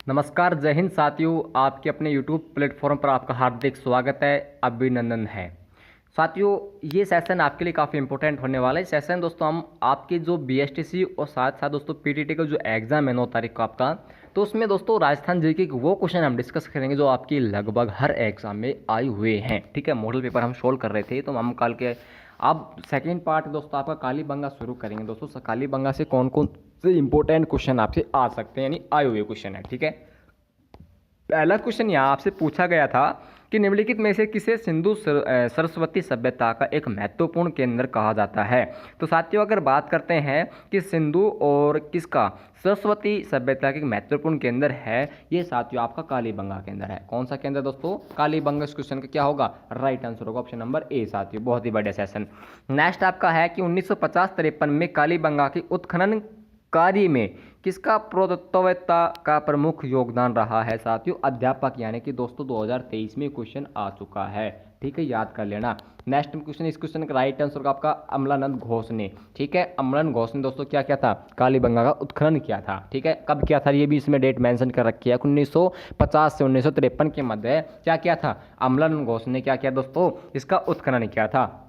नमस्कार, जय हिंद साथियों। आपके अपने YouTube प्लेटफॉर्म पर आपका हार्दिक स्वागत है, अभिनंदन है। साथियों, ये सेशन आपके लिए काफ़ी इंपॉर्टेंट होने वाला है। सेशन दोस्तों हम आपके जो BSTC और साथ साथ दोस्तों PTT का जो एग्ज़ाम है 9 तारीख को आपका, तो उसमें दोस्तों राजस्थान जीके के वो क्वेश्चन हम डिस्कस करेंगे जो आपकी लगभग हर एग्ज़ाम में आए हुए हैं। ठीक है, मॉडल पेपर हम सोल्व कर रहे थे, तो हम कल के अब सेकेंड पार्ट दोस्तों आपका कालीबंगा शुरू करेंगे। दोस्तों कालीबंगा से कौन कौन से इंपॉर्टेंट क्वेश्चन आपसे आ सकते हैं, यानी आए हुए क्वेश्चन है। ठीक है, पहला क्वेश्चन यहाँ आपसे पूछा गया था कि निम्नलिखित में से किसे सिंधु सरस्वती सभ्यता का एक महत्वपूर्ण केंद्र कहा जाता है। तो साथियों, अगर बात करते हैं कि सिंधु और किसका सरस्वती सभ्यता का एक महत्वपूर्ण केंद्र है, ये साथियों आपका कालीबंगा केंद्र है। कौन सा केंद्र दोस्तों? कालीबंगा। इस क्वेश्चन का क्या होगा? राइट आंसर होगा ऑप्शन नंबर ए। साथियों, बहुत ही बढ़िया सेशन। नेक्स्ट आपका है कि 1950-53 में कालीबंगा की उत्खनन कार्य में किसका प्रौद्योगिकता का प्रमुख योगदान रहा है। साथियों, अध्यापक, यानी कि दोस्तों 2023 में क्वेश्चन आ चुका है। ठीक है, याद कर लेना। नेक्स्ट क्वेश्चन, इस क्वेश्चन का राइट आंसर का आपका अमलानंद घोष ने। ठीक है, अमलानंद घोष ने दोस्तों क्या किया था? कालीबंगा का उत्खनन किया था। ठीक है, कब किया था ये भी इसमें डेट मेंशन कर रखी है, 1950 से 1953 के मध्य क्या किया था? अमलानंद घोष ने क्या किया दोस्तों? इसका उत्खनन किया था।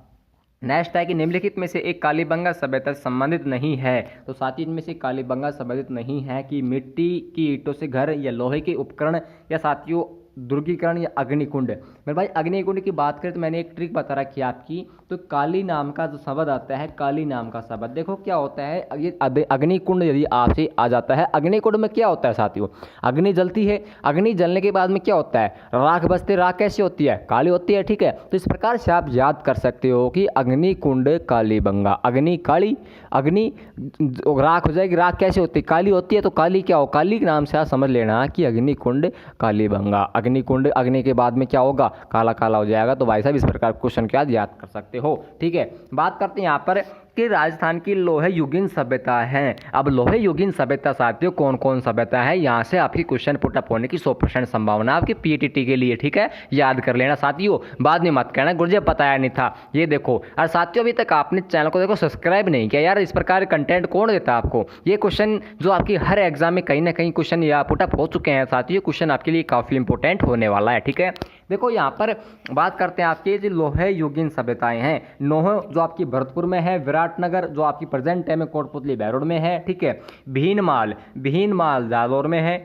नेक्स्ट है कि निम्नलिखित में से एक कालीबंगा सभ्यता से संबंधित नहीं है। तो साथ ही इनमें से कालीबंगा संबंधित नहीं है कि मिट्टी की ईंटों से घर या लोहे के उपकरण या साथियों दुर्गीकरण या अग्निकुंड। मेरे भाई, अग्निकुंड की बात करें तो मैंने एक ट्रिक बता रखी है आपकी। तो काली नाम का जो शब्द आता है, काली नाम का शब्द, देखो क्या होता है, ये अग्निकुंड यदि आपसे आ जाता है, अग्निकुंड में क्या होता है साथियों? अग्नि जलती है, अग्नि जलने के बाद में क्या होता है? राख बचते। राख कैसी होती है? काली होती है। ठीक है, तो इस प्रकार से आप याद कर सकते हो कि अग्निकुंड कालीबंगा। अग्नि काली, अग्नि राख हो जाएगी, राख कैसी होती है? काली होती है। तो काली क्या हो? काली के नाम से आप समझ लेना कि अग्निकुंड कालीबंगा। अग्निकुंड, अग्नि के बाद में क्या होगा? काला काला हो जाएगा। तो भाई साहब, इस प्रकार क्वेश्चन क्या याद कर सकते हो। ठीक है, बात करते हैं यहाँ पर कि राजस्थान की लोहे युगीन सभ्यता है। अब लोहे युगीन सभ्यता साथियों कौन कौन सभ्यता है, यहाँ से आपकी क्वेश्चन पुटअप होने की 100% संभावना आपकी PTT के लिए। ठीक है, याद कर लेना साथियों, बाद में मत कहना गुरुजी बताया नहीं था। ये देखो, और साथियों अभी तक आपने चैनल को देखो सब्सक्राइब नहीं किया यार, इस प्रकार कंटेंट कौन देता है आपको? ये क्वेश्चन जो आपकी हर एग्जाम में कहीं ना कहीं क्वेश्चन या पुटअप हो चुके हैं साथियों, क्वेश्चन आपके लिए काफी इंपॉर्टेंट होने वाला है। ठीक है, देखो यहाँ पर बात करते हैं आपके जो लोहे युगीन सभ्यताएं हैं। लोहे जो आपकी भरतपुर में है, विराटनगर जो आपकी प्रेजेंट टाइम में कोटपुतली बहरोड में है। ठीक है, भीनमाल जालौर में है,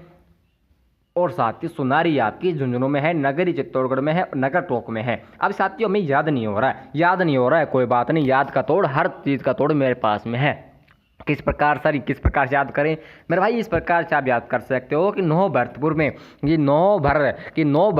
और साथ ही सुनारी आपकी झुंझुनू में है, नगरी चित्तौड़गढ़ में है, नगर टोक में है। अब साथियों हमें याद नहीं हो रहा है, कोई बात नहीं, याद का तोड़, हर चीज़ का तोड़ मेरे पास में है। किस प्रकार से याद करें मेरे भाई? इस प्रकार से आप याद कर सकते हो कि नौ भरतपुर में ये नौ बढ़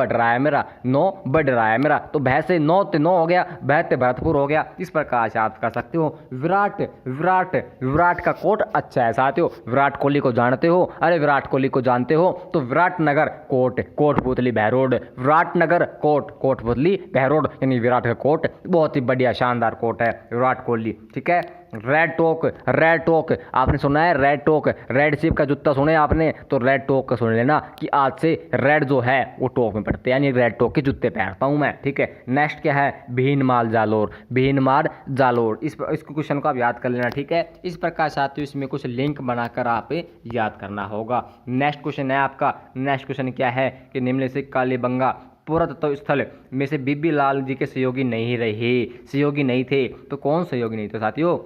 रहा है मेरा, नौ बढ़ रहा है मेरा, तो भै से नौ ते नौ हो गया, भै ते भरतपुर हो गया। इस प्रकार से याद कर सकते हो। विराट का कोट अच्छा है साथियों। विराट कोहली को जानते हो? अरे विराट कोहली को जानते हो तो विराटनगर कोट, कोटपुतली बहरोड, विराटनगर कोट, कोटपुतली बहरोड, यानी विराट का कोट बहुत ही बढ़िया शानदार कोट है विराट कोहली। ठीक है, रेड टोक आपने सुना है? रेड टोक, रेड शिप का जूता सुने आपने? तो रेड टोक का सुन लेना कि आज से रेड जो है वो टोक में पड़ते हैं, यानी रेड टोक के जूते पहनता हूं मैं। ठीक है, नेक्स्ट क्या है? भीनमाल जालोर। इस क्वेश्चन को आप याद कर लेना। ठीक है, इस प्रकार साथियों इसमें कुछ लिंक बनाकर आप याद करना होगा। नेक्स्ट क्वेश्चन है आपका, नेक्स्ट क्वेश्चन क्या है कि निम्न से कालीबंगा पुरातत्व स्थल में से बीबी लाल जी के सहयोगी नहीं थे। तो कौन सहयोगी नहीं थे साथियों?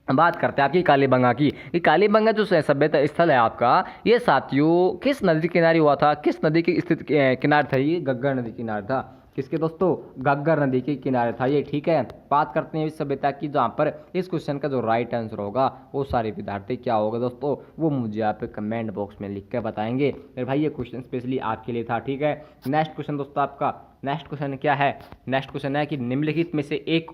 बात करते हैं आपकी कालीबंगा की। ये कालीबंगा जो सभ्यता स्थल है आपका, ये साथियों किस नदी के किनारे हुआ था? किस नदी के स्थित किनारे था? ये घग्गर नदी किनारे था। किसके दोस्तों? घग्गर नदी के किनारे था ये। ठीक है, बात करते हैं इस सभ्यता की, जहाँ पर इस क्वेश्चन का जो राइट आंसर होगा वो सारे विद्यार्थी क्या होगा दोस्तों, वो मुझे आप कमेंट बॉक्स में लिख कर बताएंगे। मेरे भाई ये क्वेश्चन स्पेशली आपके लिए था। ठीक है, नेक्स्ट क्वेश्चन दोस्तों आपका, नेक्स्ट क्वेश्चन क्या है? नेक्स्ट क्वेश्चन है कि निम्नलिखित में से एक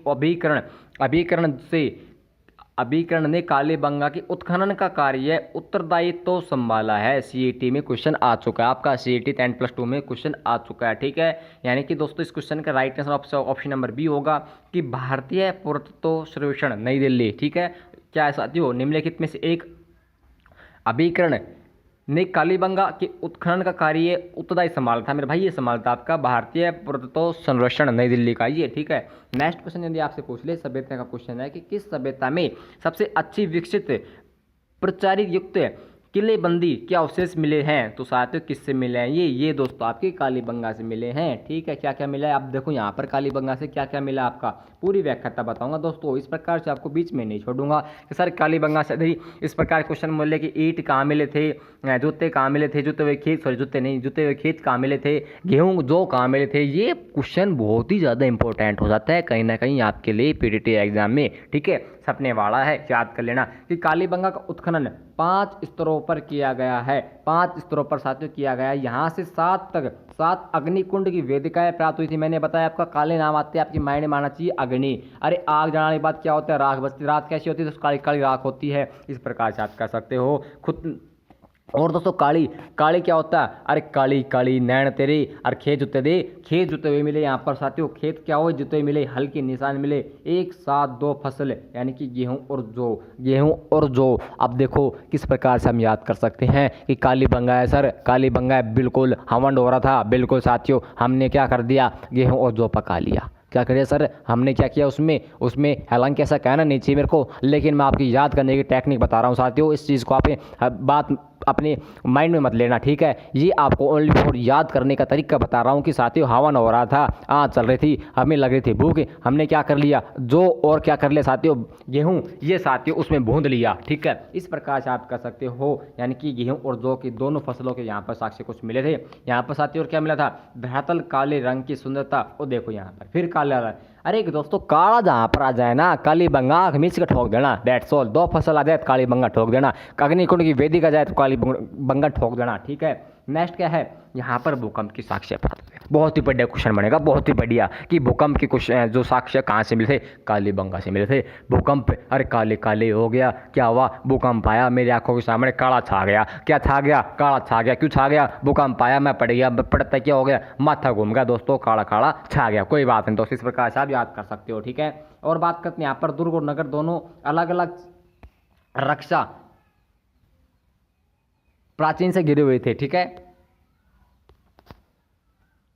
अभिकरण ने कालीबंगा के उत्खनन का कार्य उत्तरदायित्व तो संभाला है। CET में क्वेश्चन आ चुका है आपका, CET 10+2 में क्वेश्चन आ चुका है। ठीक है, यानी कि दोस्तों इस क्वेश्चन का right answer option number B होगा कि भारतीय पुरातत्व सर्वेक्षण नई दिल्ली। ठीक है, क्या है साथियों? निम्नलिखित में से एक अभिकरण ने कालीबंगा के उत्खनन का कार्य उत्तरदायी संभाला था। मेरे भाई ये संभालता आपका भारतीय पुरातत्व सर्वेक्षण नई दिल्ली का ये। ठीक है, नेक्स्ट क्वेश्चन यदि आपसे पूछ ले, सभ्यता का क्वेश्चन है कि किस सभ्यता में सबसे अच्छी विकसित प्रचारित युक्त किलेबंदी के अवशेष मिले हैं, तो साथियों किससे मिले हैं? ये दोस्तों आपके कालीबंगा से मिले हैं। ठीक है, क्या क्या मिला है आप देखो यहाँ पर, कालीबंगा से क्या क्या मिला आपका पूरी व्याख्या बताऊंगा दोस्तों। इस प्रकार से आपको बीच में नहीं छोड़ूंगा कि सर कालीबंगा से इस प्रकार क्वेश्चन मिले कि ईंट कहाँ मिले थे, जूते कहाँ मिले थे, जूते हुए खेत, सॉरी जूते नहीं, जूते हुए खेत कहाँ मिले थे, गेहूँ जो कहाँ मिले थे। ये क्वेश्चन बहुत ही ज़्यादा इंपॉर्टेंट हो जाता है कहीं ना कहीं आपके लिए पीटीटी एग्जाम में। ठीक है, छपने वाला है, याद कर लेना कि कालीबंगा का उत्खनन 5 स्तरों पर किया गया है। 5 स्तरों पर साथियों किया गया है। यहाँ से 7 तक 7 अग्निकुंड की वेदिकाएं प्राप्त हुई थी। मैंने बताया आपका काले नाम आते हैं, आपकी माइंड में आना चाहिए अग्नि। अरे आग जलाने के बाद क्या होता है? राख बचती। रात कैसी होती है? तो काली काली राख होती है। इस प्रकार से आप कर सकते हो खुद। और दोस्तों काली काली क्या होता है? अरे काली काली नैन तेरे, और खेत जुते दे, खेत जुते हुए मिले। यहाँ पर साथियों खेत क्या हो? जुते हुए मिले, हल्के निशान मिले। एक साथ 2 फसल यानी कि गेहूं और जौ। अब देखो किस प्रकार से हम याद कर सकते हैं कि कालीबंगा है सर, कालीबंगा है, बिल्कुल हमंड हो रहा था, बिल्कुल साथियों हमने क्या कर दिया? गेहूँ और जौ पका लिया। क्या करिए सर, हमने क्या किया उसमें हालांकि ऐसा कहना नहीं चाहिए मेरे को, लेकिन मैं आपकी याद करने की टेक्निक बता रहा हूँ साथियों। इस चीज़ को आप बात अपने माइंड में मत लेना, ठीक है। ये आपको ओनली फॉर याद करने का तरीका बता रहा हूँ कि साथियों हवन हो रहा था, आँच चल रही थी, हमें लग रही थी भूख, हमने क्या कर लिया? जो और क्या कर लिया साथियों? गेहूँ, ये साथियों उसमें भूंद लिया। ठीक है, इस प्रकार से आप कर सकते हो। यानी कि गेहूँ और जौ की दोनों फसलों के यहाँ पर साक्ष्य कुछ मिले थे। यहाँ पर साथियों और क्या मिला था? धरातल काले रंग की सुंदरता। और देखो यहाँ पर फिर काला रंग। अरे दोस्तों काला जहाँ पर आ जाए ना, कालीबंगा मिर्च का ठोक देना, दैट्स ऑल। 2 फसल आ जाए तो कालीबंगा ठोक देना, अग्निकुंड की वेदी का जाए तो कालीबंगा ठोक देना। ठीक है, नेक्स्ट क्या है? यहाँ पर भूकंप की साक्ष्य प्राप्त हुए। बहुत ही बढ़िया क्वेश्चन बनेगा, बहुत ही बढ़िया कि भूकंप की क्वेश्चन जो साक्ष्य कहाँ से मिले थे? कालीबंगा से मिले थे। भूकंप, अरे काले काले हो गया, क्या हुआ? भूकंप आया, मेरी आंखों के सामने काला छा गया। क्या छा गया? काला छा गया। क्यों छा गया? भूकंप आया, मैं पड़ गया, पड़ता क्या हो गया? माथा घूम गया दोस्तों, काला काला छा गया। कोई बात नहीं दोस्तों, इस प्रकार से आप याद कर सकते हो। ठीक है, और बात करते हैं यहाँ पर दुर्ग और नगर दोनों अलग अलग रक्षा प्राचीन से घिरे हुए थे। ठीक है,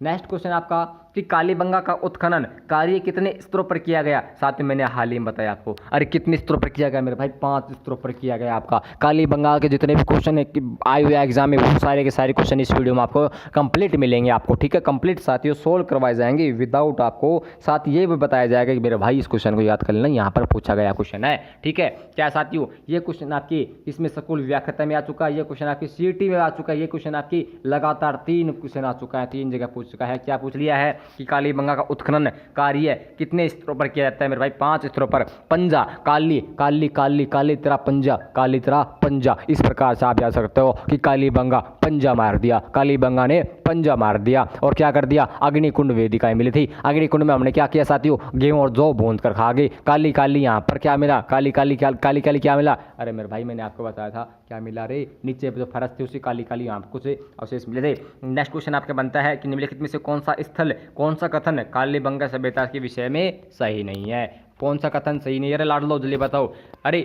नेक्स्ट क्वेश्चन आपका कि कालीबंगा का उत्खनन कार्य कितने स्तरों पर किया गया? साथ में मैंने हाल ही में बताया आपको। अरे कितने स्तरों पर किया गया मेरे भाई? 5 स्तरों पर किया गया आपका। कालीबंगा के जितने भी क्वेश्चन आए हुए एग्जाम में वो सारे के सारे क्वेश्चन इस वीडियो में आपको कंप्लीट मिलेंगे आपको। ठीक है, कंप्लीट साथियों सोल्व करवाए जाएंगे विदाउट आपको साथ ये भी बताया जाएगा कि मेरे भाई इस क्वेश्चन को याद कर लेना, यहाँ पर पूछा गया क्वेश्चन है। ठीक है, क्या साथियों ये क्वेश्चन आपकी इसमें स्कूल व्याख्या में आ चुका है, ये क्वेश्चन आपकी सीटी में आ चुका है, ये क्वेश्चन आपकी लगातार 3 क्वेश्चन आ चुका है, 3 जगह पूछ चुका है। क्या पूछ लिया है कि कालीबंगा का उत्खनन कार्य कितने स्तरों पर किया जाता है मेरे भाई? 5 स्तरों पर। पंजा, काली काली काली काली तेरा पंजा, काली तेरा पंजा। इस प्रकार से आप जा सकते हो कि कालीबंगा पंजा मार दिया, कालीबंगा ने पंजा मार दिया। और क्या कर दिया? अग्निकुंड वेदिकाएं मिली थी। अग्निकुंड में हमने क्या किया साथियों? गेहूं और जौ भून कर खा गए। काली काली यहाँ पर क्या मिला? काली काली काली काली क्या मिला? अरे मेरे भाई मैंने आपको बताया था क्या मिला रे? नीचे जो फरस थी उसी काली काली यहाँ कुछ अवशेष मिले थे। नेक्स्ट क्वेश्चन आपका बनता है कि निम्नलिखित में से कौन सा स्थल, कौन सा कथन कालीबंगा सभ्यता के विषय में सही नहीं है? कौन सा कथन सही नहीं है? अरे लाड लो जल्दी बताओ। अरे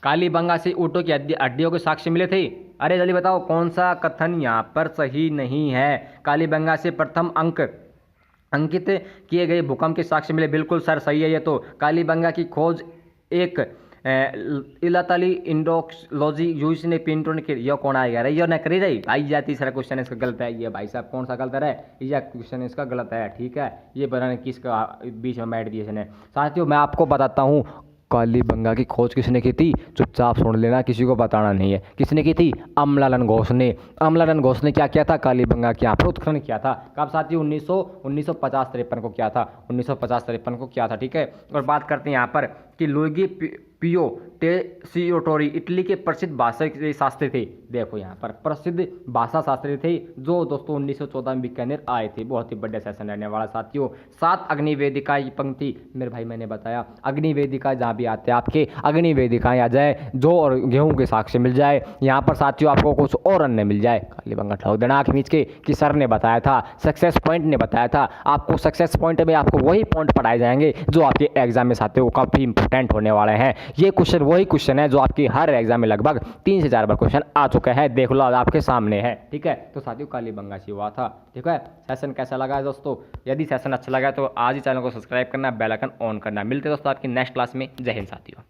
कालीबंगा से ऊँटों की हड्डियों के साक्ष्य मिले थे। अरे जल्दी बताओ कौन सा कथन यहाँ पर सही नहीं है? कालीबंगा से प्रथम अंकित किए गए भूकंप के साक्ष्य मिले। बिल्कुल सर सही है ये तो। कालीबंगा की खोज एक इलाताली इंडोक्सोलॉजी यूज ने पिंटो ने की। ये कौन आएगा रे? ये न करी रही भाई जाती सारा क्वेश्चन इसका गलत है। ये भाई साहब कौन सा गलत है? यह क्वेश्चन इसका गलत है। ठीक है, ये पता नहीं किसका बीच में बैठ दिया इसने। साथियों मैं आपको बताता हूँ कालीबंगा की खोज किसने की थी? चुपचाप सुन लेना, किसी को बताना नहीं है। किसने की थी? अमलालन घोष ने। अमलालन घोष ने क्या किया था? कालीबंगा के यहाँ पर उत्खनन किया था। कब साथियों? 1950-53 को किया था। 1950-53 को किया था। ठीक है, और बात करते हैं यहाँ पर कि लुइगी पियो टेसिओटोरी इटली के प्रसिद्ध भाषा शास्त्री थे। देखो यहाँ पर प्रसिद्ध भाषा शास्त्री थे जो दोस्तों 1914 में बीकानेर आए थे। बहुत ही बढ़िया सेशन रहने वाला साथियों। 7 अग्निवेदिका की पंक्ति मेरे भाई मैंने बताया। अग्निवेदिका जहाँ भी आते हैं आपके अग्निवेदिकाएं आ जाए, जो और गेहूं के साक्ष्य मिल जाए, यहाँ पर साथियों आपको कुछ और अन्य मिल जाए। कालीबंगा ठोक देना आँख मीच के कि सर ने बताया था, सक्सेस पॉइंट ने बताया था। आपको सक्सेस पॉइंट में आपको वही पॉइंट पढ़ाए जाएंगे जो आपके एग्जाम में साथियों काफ़ी इंपॉर्टेंट होने वाले हैं। ये क्वेश्चन वही क्वेश्चन है जो आपकी हर एग्जाम में लगभग 3 से 4 बार क्वेश्चन आ चुके हैं। देख लो आपके सामने है। ठीक है, तो साथियों कालीबंगा से हुआ था। ठीक है, सेशन कैसा लगा है दोस्तों? यदि सेशन अच्छा लगा तो आज ही चैनल को सब्सक्राइब करना, बेल आइकन ऑन करना। मिलते दोस्तों आपकी नेक्स्ट क्लास में। जय हिंद साथियों।